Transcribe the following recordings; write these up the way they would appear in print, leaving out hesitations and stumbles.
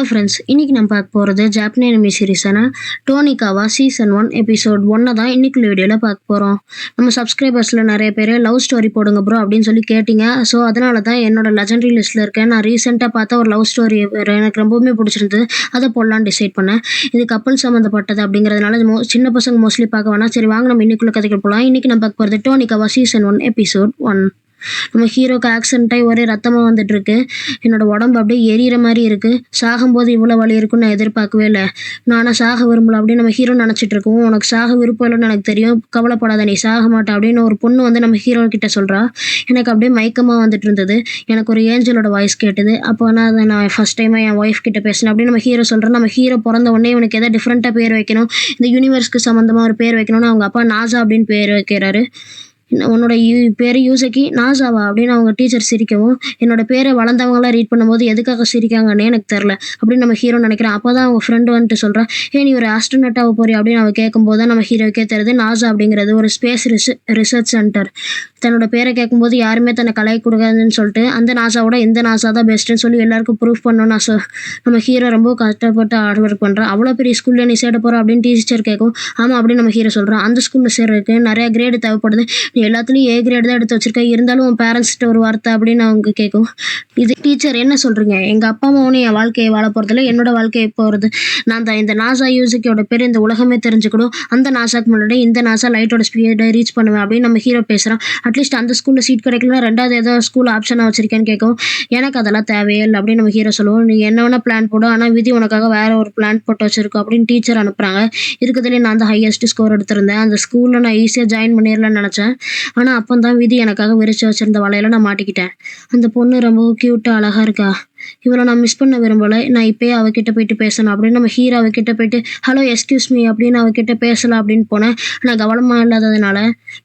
Friends, இன்னைக்கு நம்ம பார்க்க போறது ஜாப்பனீஸ் அனிமி சீரிஸான டோனிகாவா சீசன் 1 எபிசோட் 1 தான் இன்னைக்குள்ள வீடியோல பார்க்க போறோம். நம்ம சப்ஸ்கிரைபர்ஸ்ல நிறைய பேர் லவ் ஸ்டோரி போடுங்க ப்ரோ அப்படின்னு சொல்லி கேட்டீங்க. ஸோ அதனால தான் என்னோட லெஜெண்டரி லிஸ்ட்ல இருக்கேன். நான் ரீசெண்டாக பார்த்த ஒரு லவ் ஸ்டோரி எனக்கு ரொம்பவுமே பிடிச்சிருந்தது. அதை போடலான்னு டிசைட் பண்ணேன். இது கப்பல் சம்மந்தப்பட்டது அப்படிங்கிறதுனால சின்ன பசங்க மோஸ்ட்லி பார்க்க வேணாம். சரி வாங்க நம்ம இன்னைக்குள்ள கதைக்கு போகலாம். இன்னைக்கு நம்ம பார்க்க போகிறது டோனிகாவா சீசன் 1 எபிசோட் 1. நம்ம ஹீரோக்கு ஆக்சிடென்ட் ஆகி ஒரே ரத்தமாக வந்துட்டு இருக்கு. என்னோட உடம்பு அப்படியே எரியிற மாதிரி இருக்கு. சாகும்போது இவ்வளோ வலி இருக்குன்னு நான் எதிர்பார்க்கவே இல்லை. நானும் சாக விரும்பல அப்படின்னு நம்ம ஹீரோ நினச்சிட்டு இருக்கோம். உனக்கு சாக விருப்பம் இல்லைன்னு எனக்கு தெரியும், கவலைப்படாத, நீ சாக மாட்டே அப்படின்னு ஒரு பொண்ணு வந்து நம்ம ஹீரோ கிட்ட சொல்கிறா. எனக்கு அப்படியே மயக்கமாக வந்துட்டு இருந்தது. எனக்கு ஒரு ஏஞ்சலோட வாய்ஸ் கேட்டுது. அப்போ நான் ஃபர்ஸ்ட் டைமாக என் ஒய்ஃப் கிட்ட பேசினேன் அப்படின்னு நம்ம ஹீரோ சொல்கிறேன். நம்ம ஹீரோ பிறந்த உடனே இவனுக்கு எதாவது டிஃப்ரெண்ட்டாக பேர் வைக்கணும், இந்த யூனிவர்ஸ்க்கு சம்மந்தமாக ஒரு பேர் வைக்கணும்னு அவங்க அப்பா நாசா அப்படின்னு பேர் வைக்கிறாரு. உன்னோட பேர் யூசக்கி நாசாவா அப்படின்னு அவங்க டீச்சர் சிரிக்கவும், என்னோட பேரை வளர்ந்தவங்களாம் ரீட் பண்ணும்போது எதுக்காக சிரிக்காங்கன்னே எனக்கு தெரில அப்படின்னு நம்ம ஹீரோ நினைக்கிறேன். அப்போ தான் அவங்க ஃப்ரெண்டு வந்துட்டு சொல்கிறான், நீ ஒரு ஆஸ்ட்ரோனட்டாக போறியா அப்படின்னு அவள் கேட்கும்போது தான் நம்ம ஹீரோக்கே தெரியுது நாசா அப்படிங்கிறது ஒரு ஸ்பேஸ் ரிசர்ச் சென்டர். தன்னோட பேரை கேட்கும்போது யாருமே தன்னை கலாய்க்க கூடாதுன்னு சொல்லிட்டு அந்த நாசாவோட இந்த நாசா தான் பெஸ்ட்டுன்னு சொல்லி எல்லாருக்கும் ப்ரூஃப் பண்ணணும்னு நம்ம ஹீரோ ரொம்ப கஷ்டப்பட்டு ஹார்ட் ஒர்க் பண்ணுறான். அவ்வளோ பெரிய ஸ்கூலில் நீ சேர போகிற அப்படின்னு டீச்சர் கேட்கும். ஆமாம் அப்படின்னு நம்ம ஹீரோ சொல்கிறான். அந்த ஸ்கூலில் சேர்றதுக்கு நிறையா கிரேடு தேவைப்படுது, நீ எல்லாத்துலேயும் ஏ கிரேட் தான் எடுத்து வச்சிருக்க, இருந்தாலும் உன் பேரண்ட்ஸ்கிட்ட ஒரு வார்த்தை அப்படின்னு அவங்க கேட்கும். இது டீச்சர் என்ன சொல்கிறீங்க, எங்கள் அப்பா அம்மாவும் என் வாழ்க்கையை வாழ போகிறதில்ல, என்னோட வாழ்க்கையை போகிறது. நான் தான் இந்த நாசா யூசிக்கோட பேர் இந்த உலகமே தெரிஞ்சுக்கணும், அந்த நாசாக்கு முன்னாடி இந்த நாசா லைட்டோட ஸ்பீடை ரீச் பண்ணுவேன் அப்படின்னு நம்ம ஹீரோ பேசுகிறான். அட்லீஸ்ட் அந்த ஸ்கூலில் சீட் கிடைக்கலன்னா ரெண்டாவது ஏதோ ஸ்கூல் ஆப்ஷனாக வச்சிருக்கேன்னு கேட்கும். எனக்கு அதெல்லாம் தேவையே இல்லை அப்படின்னு நம்ம ஹீரோ சொல்லுவோம். நீ என்ன வேணால் பிளான் போடும், ஆனால் விதி உனக்காக வேற ஒரு பிளான் போட்டு வச்சிருக்கோம் அப்படின்னு டீச்சர் அனுப்புகிறாங்க. இருக்கிறதுலே நான் தான் ஹையஸ்ட் ஸ்கோர் எடுத்திருந்தேன். அந்த ஸ்கூலில் நான் ஈஸியாக ஜாயின் பண்ணிடலான்னு நினச்சேன். ஆனால் அப்போ தான் விதி எனக்காக விரிச்சு வச்சிருந்த வலையில நான் மாட்டிக்கிட்டேன். அந்த பொண்ணு ரொம்ப க்யூட்டாக அழகாக இருக்கா, இவளை நான் மிஸ் பண்ண விரும்பலை, நான் இப்போயே அவகிட்ட போயிட்டு பேசணும் அப்படின்னு நம்ம ஹீரோ அவகிட்ட போயிட்டு ஹலோ எஸ்கியூஸ் மீ அப்படின்னு அவகிட்ட பேசலாம் அப்படின்னு போனேன். ஆனால் கவனமாக இல்லாததுனால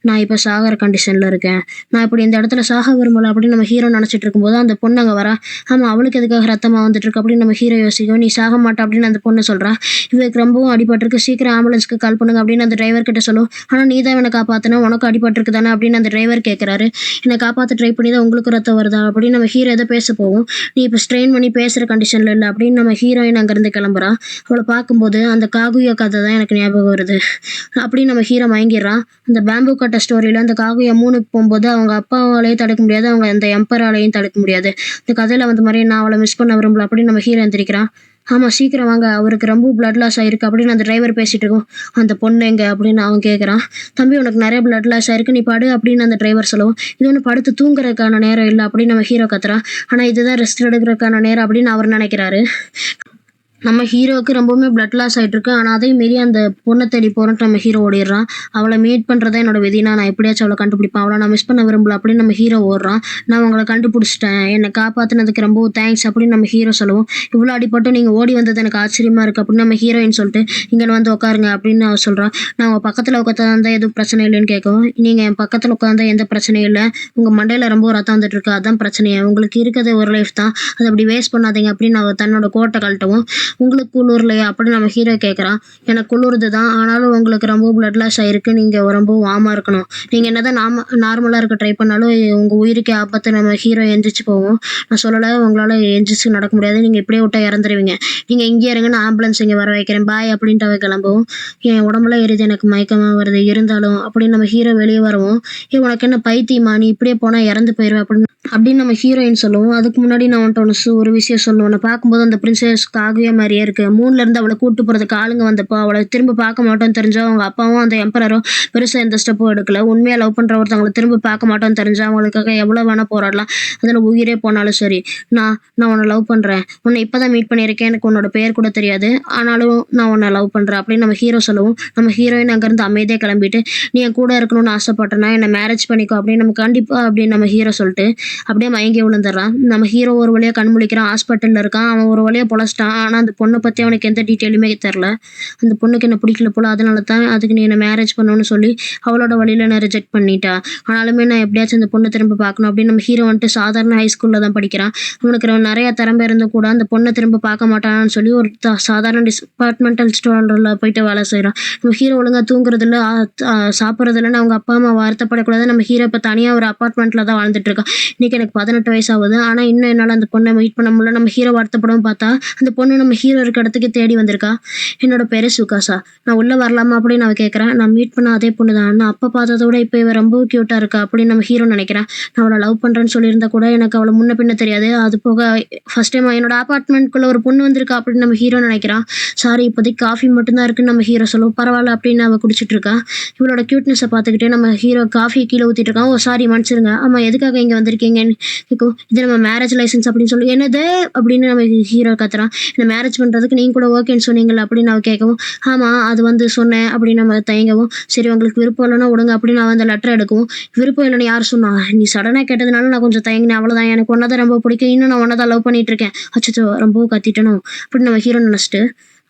நான் இப்போ சாகிற கண்டிஷனில் இருக்கேன். நான் இப்படி இந்த இடத்துல சாக விரும்பலை அப்படின்னு நம்ம ஹீரோ நினச்சிட்டு இருக்கும்போது அந்த பொண்ணு அங்கே வரா. ஆமாம், அவளுக்கு எதுக்காக ரத்தமாக வந்துட்டு இருக்கு அப்படின்னு நம்ம ஹீரோ யோசிக்கும். நீ சாக மாட்டா அப்படின்னு அந்த பொண்ணு சொல்கிறா. இவருக்கு ரொம்பவும் அடிபட்டிருக்கு, சீக்கிரம் ஆம்புலன்ஸ்க்கு கால் பண்ணுங்க அப்படின்னு அந்த டிரைவர் கிட்ட சொல்லும். ஆனால் நீ தான் என்னை காப்பாற்றினா, உனக்கு அடிபட்டிருக்கு தானே அப்படின்னு அந்த டிரைவர் கேட்குறாரு. என்னை காப்பாற்ற ட்ரை பண்ணி தான் உங்களுக்கு ரத்தம் வருதா அப்படின்னு நம்ம ஹீரோ எதை பேச போவோம். நீ இப்போ ஸ்ட்ரெயின் பண்ணி பேசுகிற கண்டிஷனில் இல்லை அப்படின்னு நம்ம ஹீரோயின் அங்கேருந்து கிளம்புறா. அவளை பார்க்கும்போது அந்த காகுயா கதை தான் எனக்கு ஞாபகம் வருது அப்படின்னு நம்ம ஹீரோ மயங்கிடுறான். அந்த பேம்பு கட்ட ஸ்டோரியில் அந்த காகுயா 3க்கு போகும்போது அவங்க அப்பாவாலேயும் தடுக்க முடியாது, அவங்க அந்த எம்பராலையும் தடுக்க முடியாது. இந்த கதையில் வந்த மாதிரி நான் அவளை மிஸ் பண்ண விரும்பல அப்படின்னு நம்ம ஹீரோ எந்திரிக்கிறான். ஆமாம் சீக்கிரம் வாங்க, அவருக்கு ரொம்ப பிளட் லாஸ் ஆயிருக்கு அப்படின்னு அந்த டிரைவர் பேசிகிட்டு இருக்கோம். அந்த பொண்ணு எங்க அப்படின்னு அவன் கேட்குறான். தம்பி உனக்கு நிறைய பிளட் லாஸ் ஆயிருக்கு, நீ படு அப்படின்னு அந்த டிரைவர் சொல்லுவோம். இது ஒன்று படுத்து தூங்குறதுக்கான நேரம் இல்லை அப்படின்னு நம்ம ஹீரோ கத்துறான். ஆனால் இதுதான் ரெஸ்ட் எடுக்கிறதுக்கான நேரம் அப்படின்னு அவர் நினைக்கிறாரு. நம்ம ஹீரோவுக்கு ரொம்பவுமே பிளட் லாஸ் ஆகிட்டு இருக்கு. ஆனால் அதையும் மீறி அந்த பொண்ணை தேடி போகிறோன்ட்டு நம்ம ஹீரோ ஓடிடுறான். அவளை மீட் பண்ணுறதா என்னோட விதினா, நான் எப்படியாச்சும் அவளை கண்டுபிடிப்பேன், அவளை நான் மிஸ் பண்ண விரும்பல அப்படின்னு நம்ம ஹீரோ ஓடுறான். நான் உங்களை கண்டுபிடிச்சிட்டேன், என்னை காப்பாற்றினதுக்கு ரொம்ப தேங்க்ஸ் அப்படின்னு நம்ம ஹீரோ சொல்லுவோம். இவ்வளோ அடிப்பட்டு நீங்கள் ஓடி வந்தது எனக்கு ஆச்சரியமாக இருக்குது அப்படின்னு நம்ம ஹீரோயின் சொல்லிட்டு இங்கே வந்து உட்காருங்க அப்படின்னு அவள் சொல்கிறான். நான் உங்கள் பக்கத்தில் உட்காந்தா எதுவும் பிரச்சனை இல்லைன்னு கேட்கவும், நீங்கள் என் பக்கத்தில் உட்காந்தா எந்த பிரச்சனையும் இல்லை, உங்கள் மண்டையில் ரொம்ப ரத்தம் வந்துட்டு இருக்கு, அதான் பிரச்சனையே, உங்களுக்கு இருக்கிறது ஒரு லைஃப் தான், அதை அப்படி வேஸ்ட் பண்ணாதீங்க அப்படின்னு அவள் தன்னோட கோட்டை கழட்டவும். உங்களுக்கு குளிர்லையா அப்படின்னு நம்ம ஹீரோ கேட்குறான். எனக்கு குளிருது தான், ஆனாலும் உங்களுக்கு ரொம்ப பிளட் லாஸ் ஆகிருக்கு, நீங்கள் ரொம்ப வார்மாக இருக்கணும், நீங்கள் என்ன தான் நார்மலாக இருக்க ட்ரை பண்ணாலும் உங்கள் உயிருக்கு ஆபத்து. நம்ம ஹீரோ எந்திரிச்சு போவோம். நான் சொல்லலை உங்களால் எந்திரிச்சு நடக்க முடியாது, நீங்கள் இப்படியே விட்டா இறந்துருவீங்க, நீங்கள் இங்கே இறங்குன்னு ஆம்புலன்ஸ் இங்கே வர வைக்கிறேன் பாய் அப்படின்ட்டு அவ கிளம்புவோம். என் உடம்புல எரியுது, எனக்கு மயக்கமாக வருது, இருந்தாலும் அப்படின்னு நம்ம ஹீரோ வெளியே வருவோம். உனக்கு என்ன பைத்தியமா, நீ இப்படியே போனால் இறந்து போயிடுவேன் அப்படின்னு நம்ம ஹீரோயின் சொல்லுவோம். அதுக்கு முன்னாடி நான் வந்துட்டு ஒரு விஷயம் சொல்லுவேன். நான் பார்க்கும்போது அந்த பிரின்சஸ் காகுயா மாதிரியே இருக்கு. மூணுலேருந்து அவளை கூட்டு போகிறதுக்கு ஆளுங்க வந்தப்போ அவளை திரும்ப பார்க்க மாட்டோம்னு தெரிஞ்சா அவங்க அப்பாவும் அந்த எம்பரரும் பெருசாக எந்த ஸ்டெப்பும் எடுக்கல. உண்மையாக லவ் பண்ணுற ஒருத்தவங்களை திரும்ப பார்க்க மாட்டோம்னு தெரிஞ்சா அவங்களுக்காக எவ்வளோ வேணால் போராடலாம், அதில் உயிரே போனாலும் சரி. நான் உன்னை லவ் பண்ணுறேன், உன்னை இப்போ தான் மீட் பண்ணியிருக்கேன், எனக்கு உன்னோட பேர் கூட தெரியாது, ஆனாலும் நான் உன்னை லவ் பண்ணுறேன் அப்படின்னு நம்ம ஹீரோ சொல்லுவோம். நம்ம ஹீரோயின் அங்கேருந்து அமைதியாக கிளம்பிட்டு நீ என் கூட இருக்கணும்னு ஆசைப்பட்டேன்னா என்னை மேரேஜ் பண்ணிக்கோ அப்படின்னு நம்ம கண்டிப்பாக அப்படின்னு நம்ம ஹீரோ சொல்லிட்டு அப்படியே மயங்கி விழுந்துடுறான். நம்ம ஹீரோ ஒரு வழியாக கண் முழிக்கிறான், ஹாஸ்பிட்டலில் இருக்கான், அவன் ஒரு வழியாக பொழைச்சிட்டான். ஆனால் அந்த அந்த பொண்ணை பற்றி அவனுக்கு எந்த டீட்டெயிலுமே தெரில. அந்த பொண்ணுக்கு என்ன பிடிக்கல போல், அதனால தான் அதுக்கு நீ என்னை மேரேஜ் பண்ணணும்னு சொல்லி அவளோட வழியில் நான் ரிஜெக்ட் பண்ணிட்டா. ஆனாலுமே நான் எப்படியாச்சும் அந்த பொண்ணை திரும்ப பார்க்கணும் அப்படின்னு நம்ம ஹீரோ வந்துட்டு சாதாரண ஹை ஸ்கூலில் தான் படிக்கிறான். அவனுக்கு நிறைய திறமை இருந்தும் கூட அந்த பொண்ணை திரும்ப பார்க்க மாட்டானான்னு சொல்லி ஒரு சாதாரண டிபார்ட்மெண்டல் ஸ்டோரில் போயிட்டு வேலை செய்கிறான். நம்ம ஹீரோ ஒழுங்காக தூங்குறதில்ல, சாப்பிட்றதில்லன்னு அவங்க அப்பா அம்மா வருத்தப்படக்கூடாது. நம்ம ஹீரோ இப்போ தனியாக ஒரு அப்பார்ட்மெண்ட்டில் தான் வாழ்ந்துட்டு இருக்கான். இன்றைக்கி எனக்கு 18 வயசு ஆகுது. ஆனால் இன்னும் என்னால் அந்த பொண்ணை மீட் பண்ண முடியல. நம்ம ஹீரோ வருத்தப்படவும் பார்த்தா அந்த பொண்ணு நம்ம ஹீரோ இருக்க இடத்துக்கு தேடி வந்திருக்கா. என்னோட பேர் சுகாசா, நான் உள்ளே வரலாமா அப்படின்னு நான் கேட்குறேன். நான் மீட் பண்ண அதே பொண்ணு தான். நான் அப்போ பார்த்ததை விட இப்போ இவ ரொம்ப க்யூட்டாக இருக்கா அப்படின்னு நம்ம ஹீரோ நினைக்கிறேன். நான் அவளை லவ் பண்ணுறேன்னு சொல்லியிருந்தா கூட எனக்கு அவளை முன்ன பின்ன தெரியாது. அது போக ஃபஸ்ட் டைம் என்னோட அப்பார்ட்மெண்ட்குள்ளே ஒரு பொண்ணு வந்திருக்கா அப்படின்னு நம்ம ஹீரோ நினைக்கிறான். சாரி, இப்போதைக்கு காஃபி மட்டும்தான் இருக்குன்னு நம்ம ஹீரோ சொல்லுவோம். பரவாயில்ல அப்படின்னு அவள் குடிச்சிட்டு இருக்கா. இவளோட க்யூட்னஸை பார்த்துக்கிட்டே நம்ம ஹீரோ காஃபி கீழே ஊற்றிட்டு இருக்கான். ஓ சாரி, மன்னிச்சிருங்க. ஆமாம், எதுக்காக இங்கே வந்திருக்கீங்கன்னு கேட்கும். இது நம்ம மேரேஜ் லைசன்ஸ் அப்படின்னு சொல்லி, என்னது அப்படின்னு நம்ம ஹீரோ கத்துறான். இந்த மேரேஜ் பண்ணுறதுக்கு நீங்கள் கூட ஓகேன்னு சொன்னீங்களா அப்படின்னு அவள் கேட்கவும், ஆமாம் அது வந்து சொன்னேன் அப்படின்னு நம்ம தயங்கவும், சரி உங்களுக்கு விருப்பம் இல்லைன்னா விடுங்க அப்படின்னு அவன் அந்த லெட்டர் எடுக்கவும், விருப்பம் இல்லைன்னு யார் சொன்னா, நீ சடனாக கேட்டதுனால நான் கொஞ்சம் தயங்கினேன், அவ்வளோதான். எனக்கு ஒன்றை தான் ரொம்ப பிடிக்கும், இன்னும் நான் ஒன்றை தான் லவ் பண்ணிட்டு இருக்கேன். அச்சோ ரொம்பவும் கத்திட்டணும் அப்படின்னு நம்ம ஹீரோ நினச்சிட்டு,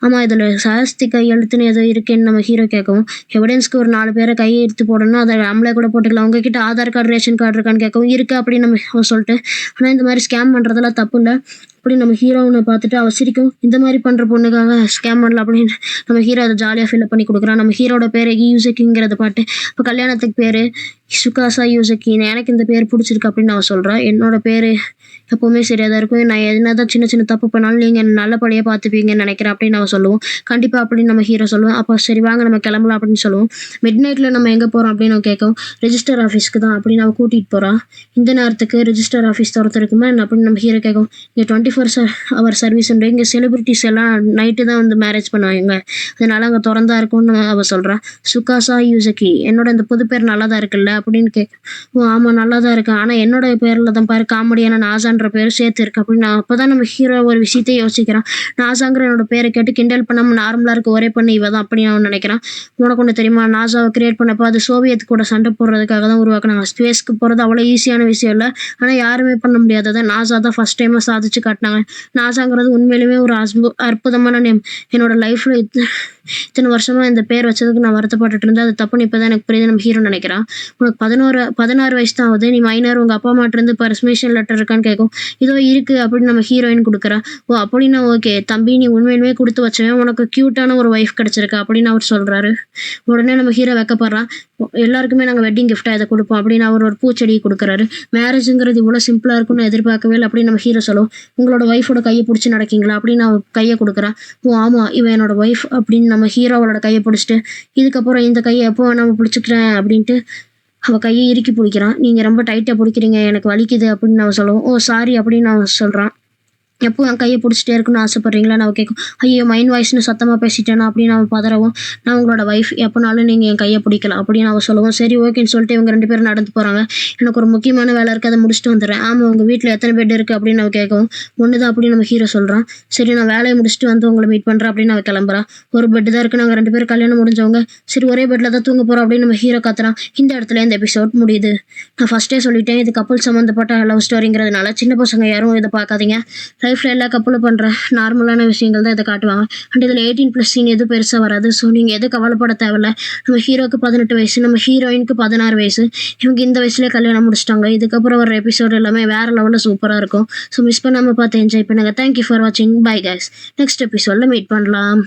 ஆமாம் இதில் சாஸ்தி கையெழுத்துன்னு ஏதோ இருக்கேன்னு நம்ம ஹீரோ கேட்கவும், எவிடன்ஸ்க்கு ஒரு 4 பேரை கையெழுத்து போடணும், அதை நம்மளே கூட போட்டுக்கலாம், உங்ககிட்ட ஆதார் கார்டு ரேஷன் கார்டு இருக்கான்னு கேட்கவும், இருக்குது அப்படின்னு நம்ம சொல்லிட்டு, ஆனால் இந்த மாதிரி ஸ்கேம் பண்ணுறதெல்லாம் தப்பு இல்லை அப்படின்னு நம்ம ஹீரோனை பார்த்துட்டு அவள் சிரிக்கும். இந்த மாதிரி பண்ணுற பொண்ணுக்காக ஸ்கேம் பண்ணல அப்படின்னு நம்ம ஹீரோ அதை ஜாலியாக ஃபில்அப் பண்ணி கொடுக்குறான். நம்ம ஹீரோட பேர் யூசக்கிங்கிறத பாட்டு. இப்போ கல்யாணத்துக்கு பேர் சுகாசா யூசக்கி, எனக்கு இந்த பேர் பிடிச்சிருக்கு அப்படின்னு அவள் சொல்கிறான். என்னோட பேர் எப்போவுமே சரியாக தான் இருக்கும், நான் என்ன தான் சின்ன சின்ன தப்பு பண்ணாலும் நீங்கள் நல்லபடியாக பார்த்துப்பீங்கன்னு நினைக்கிறேன் அப்படின்னு அவள் சொல்லுவோம். கண்டிப்பாக அப்படின்னு நம்ம ஹீரோ சொல்லுவோம். அப்போ சரி வாங்க நம்ம கிளம்பலாம் அப்படின்னு சொல்லுவோம். மிட் நைட்டில் நம்ம எங்கே போகிறோம் அப்படின்னு அவன் கேட்கும். ரெஜிஸ்டர் ஆஃபீஸ்க்கு தான் அப்படின்னு அவள் கூட்டிகிட்டு போகிறான். இந்த நேரத்துக்கு ரெஜிஸ்டர் ஆஃபீஸ் திறத்துருக்குமா என்ன அப்படின்னு நம்ம ஹீரோ கேட்கும். இங்கே 24 hour சர்வீஸ் உண்டு, இங்கே செலிபிரிட்டிஸ் எல்லாம் நைட்டு தான் வந்து மேரேஜ் பண்ணுவாங்க, அதனால அங்கே திறந்தா இருக்கும்னு அவள் சொல்கிறான். சுகாசா யூசக்கி, என்னோட இந்த புது பேர் நல்லா தான் இருக்குல்ல அப்படின்னு கேட்கும். ஓ ஆமாம் நல்லா தான் இருக்கு, ஆனால் என்னோட பேரில் தான் பாரு காமெடியான நாசான்ற பேர் சேர்த்து இருக்கு அப்படின்னு அப்போ தான் நம்ம ஹீரோ ஒரு விஷயத்தை யோசிக்கிறான். நாசாங்கிற என்னோட பேரை கேட்டு கிண்டல் பண்ணாமல் நார்மலாக இருக்க ஒரே பண்ணி இவ தான் அப்படின்னு அவன் நினைக்கிறான். உனக்கு ஒன்று தெரியுமா, நாசாவை கிரியேட் பண்ணப்போ அது சோவியத் கூட சண்டை போடுறதுக்காக தான் உருவாக்குனாங்க. ஸ்பேஸ்க்கு போகிறது அவ்வளோ ஈஸியான விஷயம் இல்லை, ஆனால் யாருமே பண்ண முடியாததை நாசா தான் ஃபஸ்ட் டைமாக சாதிச்சு காட்டினாங்க. நாசாங்கிறது உண்மையிலுமே ஒரு அற்புதமான நேம். என்னோட லைஃப்பில் இத்தனை வருஷமாக இந்த பேர் வச்சதுக்கு நான் வருத்தப்பட்டுட்டு இருந்தேன், அது தப்புன்னு இப்போ தான் எனக்கு புரியுது நம்ம ஹீரோ நினைக்கிறான். உனக்கு 16 வயசு தான் ஆகுது, நீ மைனர், உங்கள் அப்பா அம்மாட்டிருந்து பர்மிஷன் லெட்டர் இருக்கான்னு கேட்கும். இதோ இருக்குது அப்படின்னு நம்ம ஹீரோயின் கொடுக்குறா. ஓ அப்படின்னா ஓகே தம்பி, நீ உண்மையிலுமே கொடுத்து வச்சவன், உனக்கு க்யூட்டான ஒரு ஒய்ஃப் கிடச்சிருக்கா அப்படின்னு அவர் சொல்கிறாரு. உடனே நம்ம ஹீரோ வைக்கப்படுறான். எல்லாருக்குமே நாங்கள் வெட்டிங் கிஃப்டாக இதை கொடுப்போம் அப்படின்னு அவர் ஒரு பூச்செடியை கொடுக்குறாரு. மேரேஜுங்கிறது இவ்வளோ சிம்பிளாக இருக்கும்னு எதிர்பார்க்கவே இல்லை அப்படின்னு நம்ம ஹீரோ சொல்லுவோம். உங்களோட ஒய்ஃபோட கையை பிடிச்சி நடக்கீங்களா அப்படின்னு அவள் கையை கொடுக்குறான். ஓ ஆமாம் இவன் என்னோட ஒய்ஃப் அப்படின்னு நம்ம ஹீரோ அவளோட கையை பிடிச்சிட்டு, இதுக்கப்புறம் இந்த கையை எப்போ வேணாமல் பிடிச்சிக்கிறேன் அப்படின்ட்டு அவள் கையை இறுக்கி பிடிக்கிறான். நீங்கள் ரொம்ப டைட்டாக பிடிக்கிறீங்க, எனக்கு வலிக்குது அப்படின்னு நான் சொல்லுவோம். ஓ சாரி அப்படின்னு அவன் சொல்கிறான். எப்போ என் கையை பிடிச்சிட்டே இருக்குன்னு ஆசைப்பட்றீங்களா நான் கேட்கும். ஐயோ மைண்ட் வாய்ஸ்னு சத்தமாக பேசிட்டேனா அப்படின்னு அவன் பதறவும், நான் உங்களோட ஒய்ஃப், எப்போனாலும் நீங்கள் என் கையை பிடிக்கலாம் அப்படின்னு அவன் சொல்லுவோம். சரி ஓகேன்னு சொல்லிட்டு இவங்க 2 பேரும் நடந்து போகிறாங்க. எனக்கு ஒரு முக்கியமான வேலை இருக்குது, அதை முடிச்சுட்டு வந்துடுறேன். ஆமாம் உங்கள் வீட்டில் எத்தனை பெட் இருக்குது அப்படின்னு அவன் கேட்கவும், 1 தான் அப்படின்னு நம்ம ஹீரோ சொல்கிறான். சரி நான் வேலையை முடிச்சுட்டு வந்து உங்களை மீட் பண்ணுறேன் அப்படின்னு அவன் கிளம்புறான். ஒரு பெட்டு தான் இருக்குது, நாங்கள் 2 பேரும் கல்யாணம் முடிஞ்சவங்க, சரி ஒரே பெட்டில் தான் தூங்க போகிறோம் அப்படின்னு நம்ம ஹீரோ கத்துறான். இந்த இடத்துல இந்த எபிசோட் முடியுது. நான் ஃபஸ்ட்டே சொல்லிட்டேன், இது கப்பல் சம்மந்தப்பட்ட லவ் ஸ்டோரிங்கிறதுனால சின்ன பசங்க யாரும் இதை பார்க்காதீங்க. லைஃப்பில் எல்லா கப்பலும் பண்ணுற நார்மலான விஷயங்கள் தான் இதை காட்டுவாங்க. அண்ட் இதில் 18+ சீன் எதுவும் பெருசாக வராது. ஸோ நீங்கள் எதுவும் கவலைப்பட தேவையில்ல. நம்ம ஹீரோக்கு 18 வயசு, நம்ம ஹீரோயினுக்கு 16 வயசு. இவங்க இந்த வயசுலேயே கல்யாணம் முடிச்சிட்டாங்க. இதுக்கப்புறம் வர எபிசோட் எல்லாமே வேறு லெவலில் சூப்பராக இருக்கும். ஸோ மிஸ் பண்ணாமல் பார்த்து என்ஜாய் பண்ணுங்கள். தேங்க்யூ ஃபார் வாட்சிங். பை கைஸ், நெக்ஸ்ட் எபிசோடில் மீட் பண்ணலாம்.